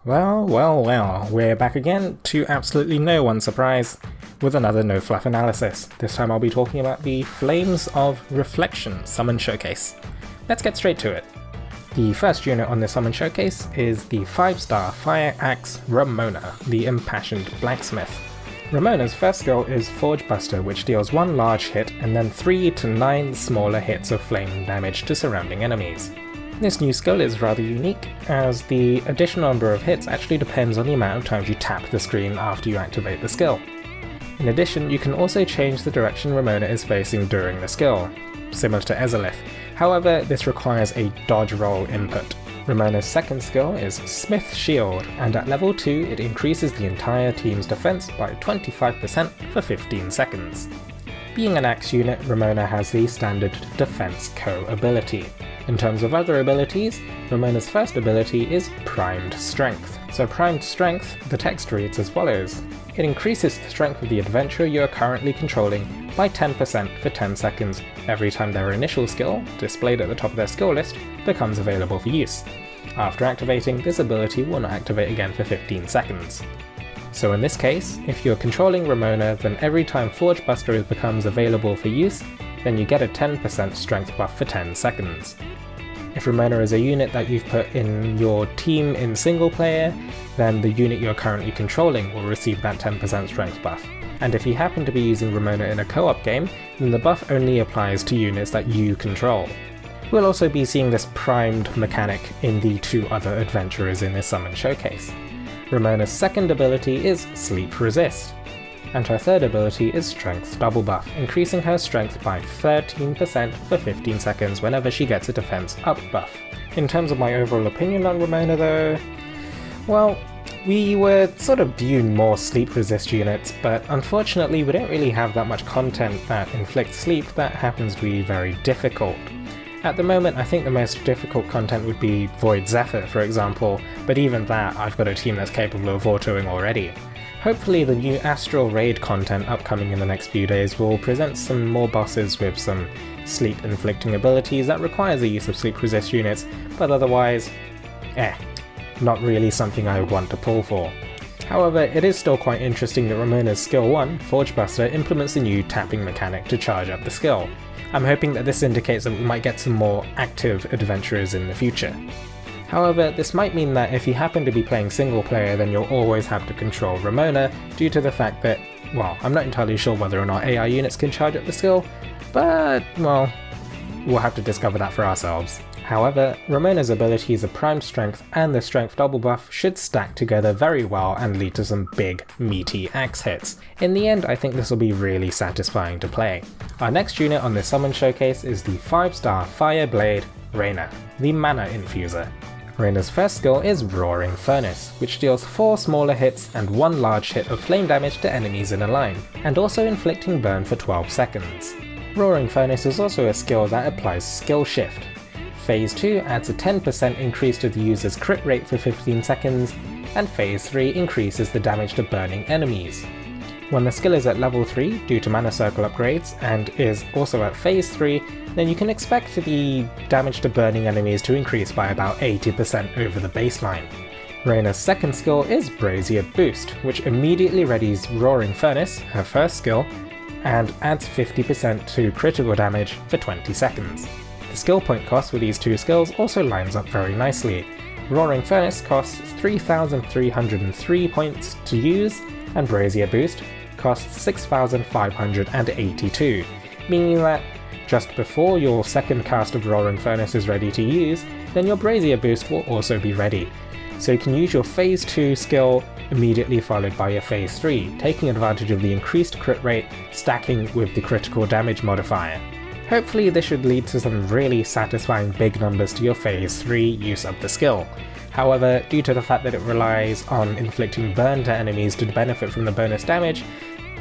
Well, we're back again, to absolutely no one's surprise, with another no fluff analysis. This time I'll be talking about the Flames of Reflection Summon Showcase. Let's get straight to it. The first unit on the Summon Showcase is the 5-star Fire Axe Ramona, the Impassioned Blacksmith. Ramona's first skill is Forge Buster, which deals 1 large hit and then 3 to 9 smaller hits of flame damage to surrounding enemies. This new skill is rather unique, as the additional number of hits actually depends on the amount of times you tap the screen after you activate the skill. In addition, you can also change the direction Ramona is facing during the skill, similar to Ezalith. However, this requires a dodge roll input. Ramona's second skill is Smith Shield, and at level 2 it increases the entire team's defense by 25% for 15 seconds. Being an axe unit, Ramona has the standard Defense Co ability. In terms of other abilities, Ramona's first ability is Primed Strength. So Primed Strength, the text reads as follows. It increases the strength of the adventurer you are currently controlling by 10% for 10 seconds every time their initial skill, displayed at the top of their skill list, becomes available for use. After activating, this ability will not activate again for 15 seconds. So in this case, if you're controlling Ramona, then every time Forge Buster becomes available for use, then you get a 10% strength buff for 10 seconds. If Ramona is a unit that you've put in your team in single player, then the unit you're currently controlling will receive that 10% strength buff. And if you happen to be using Ramona in a co-op game, then the buff only applies to units that you control. We'll also be seeing this primed mechanic in the 2 other adventurers in this Summon Showcase. Ramona's second ability is Sleep Resist, and her third ability is Strength Double Buff, increasing her strength by 13% for 15 seconds whenever she gets a defense up buff. In terms of my overall opinion on Ramona though, well, we were sort of viewing more sleep resist units, but unfortunately we don't really have that much content that inflicts sleep that happens to be very difficult. At the moment, I think the most difficult content would be Void Zephyr, for example, but even that, I've got a team that's capable of autoing already. Hopefully the new Astral Raid content upcoming in the next few days will present some more bosses with some sleep-inflicting abilities that requires the use of sleep resist units, but otherwise, not really something I would want to pull for. However, it is still quite interesting that Ramona's skill 1, Forge Buster, implements a new tapping mechanic to charge up the skill. I'm hoping that this indicates that we might get some more active adventurers in the future. However, this might mean that if you happen to be playing single player, then you'll always have to control Ramona, due to the fact that, well, I'm not entirely sure whether or not AI units can charge up the skill, but, well, we'll have to discover that for ourselves. However, Ramona's abilities of Primed Strength and the Strength Double Buff should stack together very well and lead to some big, meaty axe hits. In the end, I think this will be really satisfying to play. Our next unit on this Summon Showcase is the 5-star Fire Blade Rena, the Mana Infuser. Rena's first skill is Roaring Furnace, which deals 4 smaller hits and 1 large hit of flame damage to enemies in a line, and also inflicting burn for 12 seconds. Roaring Furnace is also a skill that applies Skill Shift. Phase 2 adds a 10% increase to the user's crit rate for 15 seconds, and Phase 3 increases the damage to burning enemies. When the skill is at level 3 due to Mana Circle upgrades, and is also at Phase 3, then you can expect the damage to burning enemies to increase by about 80% over the baseline. Rena's second skill is Brazier Boost, which immediately readies Roaring Furnace, her first skill, and adds 50% to critical damage for 20 seconds. The skill point cost for these 2 skills also lines up very nicely. Roaring Furnace costs 3,303 points to use, and Brazier Boost costs 6,582, meaning that just before your second cast of Roaring Furnace is ready to use, then your Brazier Boost will also be ready. So you can use your Phase 2 skill immediately followed by your Phase 3, taking advantage of the increased crit rate, stacking with the critical damage modifier. Hopefully this should lead to some really satisfying big numbers to your Phase 3 use of the skill. However, due to the fact that it relies on inflicting burn to enemies to benefit from the bonus damage,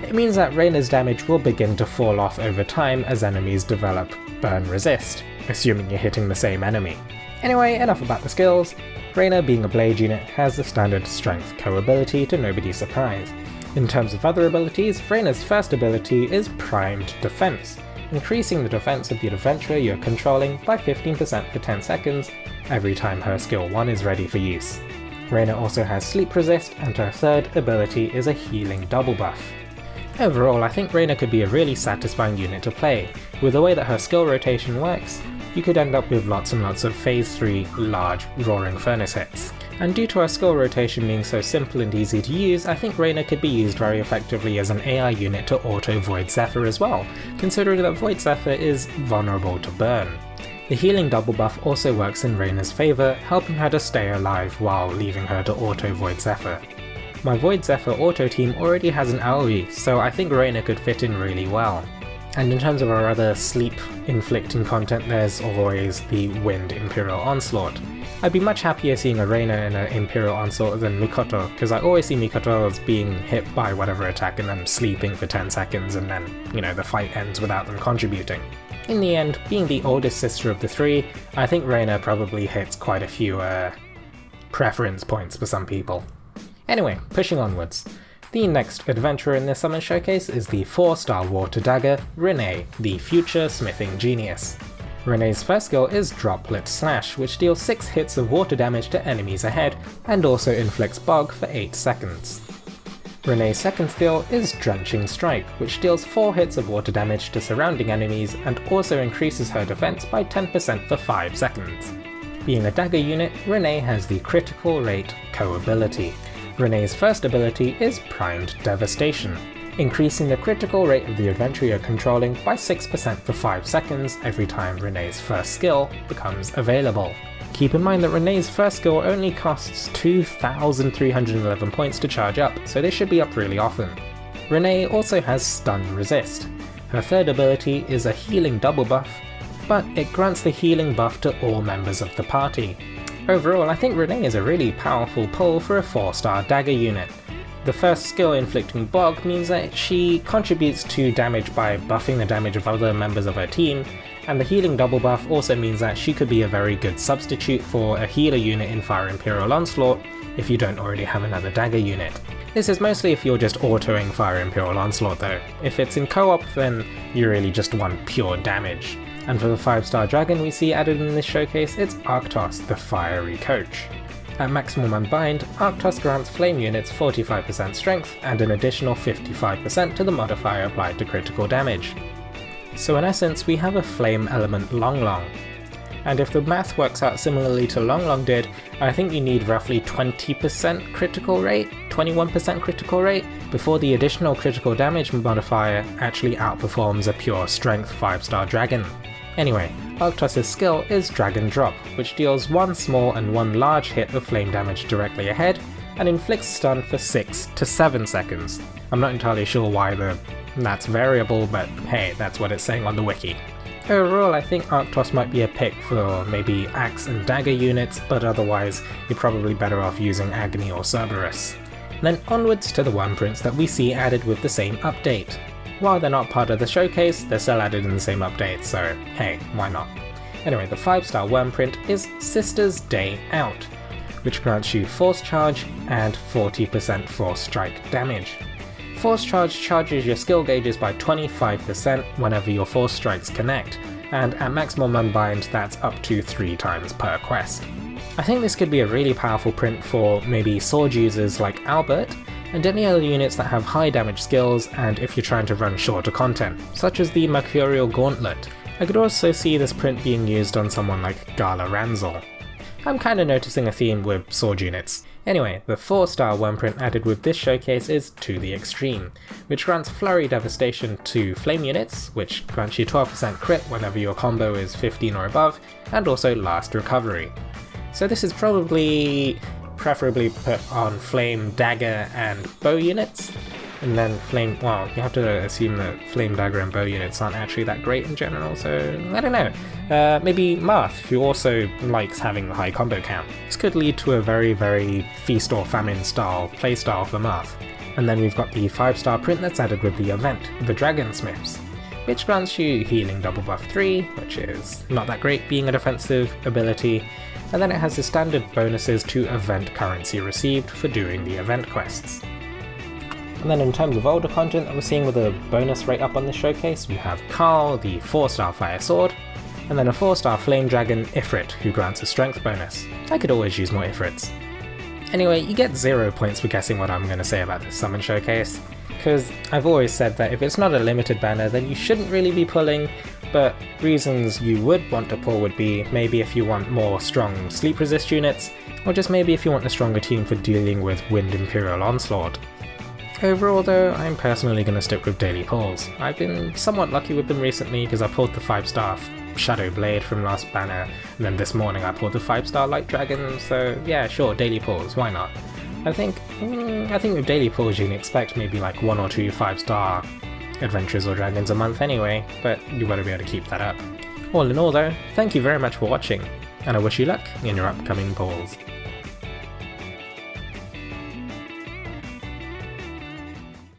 it means that Rena's damage will begin to fall off over time as enemies develop burn resist, assuming you're hitting the same enemy. Anyway, enough about the skills. Rena, being a blade unit, has the standard Strength Co ability to nobody's surprise. In terms of other abilities, Rena's first ability is Primed Defense, increasing the defense of the adventurer you're controlling by 15% for 10 seconds every time her skill 1 is ready for use. Rena also has sleep resist, and her third ability is a healing double buff. Overall, I think Rena could be a really satisfying unit to play. With the way that her skill rotation works, you could end up with lots and lots of phase 3 large roaring furnace hits. And due to her skill rotation being so simple and easy to use, I think Rena could be used very effectively as an AI unit to auto Void Zephyr as well, considering that Void Zephyr is vulnerable to burn. The healing double buff also works in Rena's favour, helping her to stay alive while leaving her to auto Void Zephyr. My Void Zephyr auto team already has an AoE, so I think Rena could fit in really well. And in terms of our other sleep inflicting content, there's always the Wind Imperial Onslaught. I'd be much happier seeing a Rena in an Imperial Onslaught than Mikoto, because I always see Mikoto as being hit by whatever attack and then sleeping for 10 seconds and then, the fight ends without them contributing. In the end, being the oldest sister of the three, I think Rena probably hits quite a few preference points for some people. Anyway, pushing onwards. The next adventurer in this summon showcase is the 4-star Water Dagger, Renee, the future smithing genius. Renee's first skill is Droplet Slash, which deals 6 hits of water damage to enemies ahead, and also inflicts Bog for 8 seconds. Renee's second skill is Drenching Strike, which deals 4 hits of water damage to surrounding enemies and also increases her defense by 10% for 5 seconds. Being a dagger unit, Renee has the Critical Rate Co-ability. Renee's first ability is Primed Devastation, increasing the critical rate of the adventurer you're controlling by 6% for 5 seconds every time Renee's first skill becomes available. Keep in mind that Renee's first skill only costs 2,311 points to charge up, so they should be up really often. Renee also has Stun Resist. Her third ability is a healing double buff, but it grants the healing buff to all members of the party. Overall, I think Renee is a really powerful pull for a 4-star dagger unit. The first skill, inflicting Bog, means that she contributes to damage by buffing the damage of other members of her team, and the healing double buff also means that she could be a very good substitute for a healer unit in Fire Imperial Onslaught if you don't already have another dagger unit. This is mostly if you're just autoing Fire Imperial Onslaught though. If it's in co-op, then you really just want pure damage. And for the 5-star dragon we see added in this showcase, it's Arctos, the Fiery Coach. At maximum unbind, Arctos grants flame units 45% strength and an additional 55% to the modifier applied to critical damage. So in essence, we have a flame element Long Long. And if the math works out similarly to Long Long did, I think you need roughly 20% critical rate, 21% critical rate, before the additional critical damage modifier actually outperforms a pure strength 5-star dragon. Anyway, Arctos' skill is Dragon Drop, which deals 1 small and 1 large hit of flame damage directly ahead, and inflicts stun for 6 to 7 seconds. I'm not entirely sure why that's variable, but hey, that's what it's saying on the wiki. Overall, I think Arctos might be a pick for maybe axe and dagger units, but otherwise you're probably better off using Agni or Cerberus. Then onwards to the Wyrmprints that we see added with the same update. While they're not part of the showcase, they're still added in the same update, so hey, why not? Anyway, the 5-star Wyrmprint is Sister's Day Out, which grants you Force Charge and 40% Force Strike damage. Force Charge charges your skill gauges by 25% whenever your Force Strikes connect, and at maximum unbind that's up to 3 times per quest. I think this could be a really powerful print for maybe sword users like Albert, and any other units that have high damage skills and if you're trying to run shorter content, such as the Mercurial Gauntlet. I could also see this print being used on someone like Gala Ranzel. I'm kinda noticing a theme with sword units. Anyway, the 4-star Wyrmprint added with this showcase is To the Extreme, which grants Flurry Devastation to flame units, which grants you 12% crit whenever your combo is 15 or above, and also Last Recovery. So this is preferably put on flame dagger and bow units, and then you have to assume that flame dagger and bow units aren't actually that great in general, so I don't know. Maybe Marth, who also likes having the high combo count. This could lead to a very, very feast or famine style playstyle for Marth. And then we've got the 5-star print that's added with the event, the Dragonsmiths, which grants you Healing Double Buff 3, which is not that great being a defensive ability, and then it has the standard bonuses to event currency received for doing the event quests. And then in terms of older content that we're seeing with a bonus rate up on this showcase, we have Carl, the 4-star Fire Sword, and then a 4-star Flame Dragon Ifrit, who grants a strength bonus. I could always use more Ifrits. Anyway, you get 0 points for guessing what I'm going to say about this summon showcase, because I've always said that if it's not a limited banner then you shouldn't really be pulling, but reasons you would want to pull would be maybe if you want more strong sleep resist units, or just maybe if you want a stronger team for dealing with Wind Imperial Onslaught. Overall though, I'm personally going to stick with daily pulls. I've been somewhat lucky with them recently because I pulled the 5-star Shadow Blade from last banner, and then this morning I pulled the 5-star Light Dragon, so yeah, sure, daily pulls, why not? I think with daily pulls you can expect maybe like 1 or 2 5-star adventures or dragons a month anyway, but you better be able to keep that up. All in all though, thank you very much for watching, and I wish you luck in your upcoming pulls.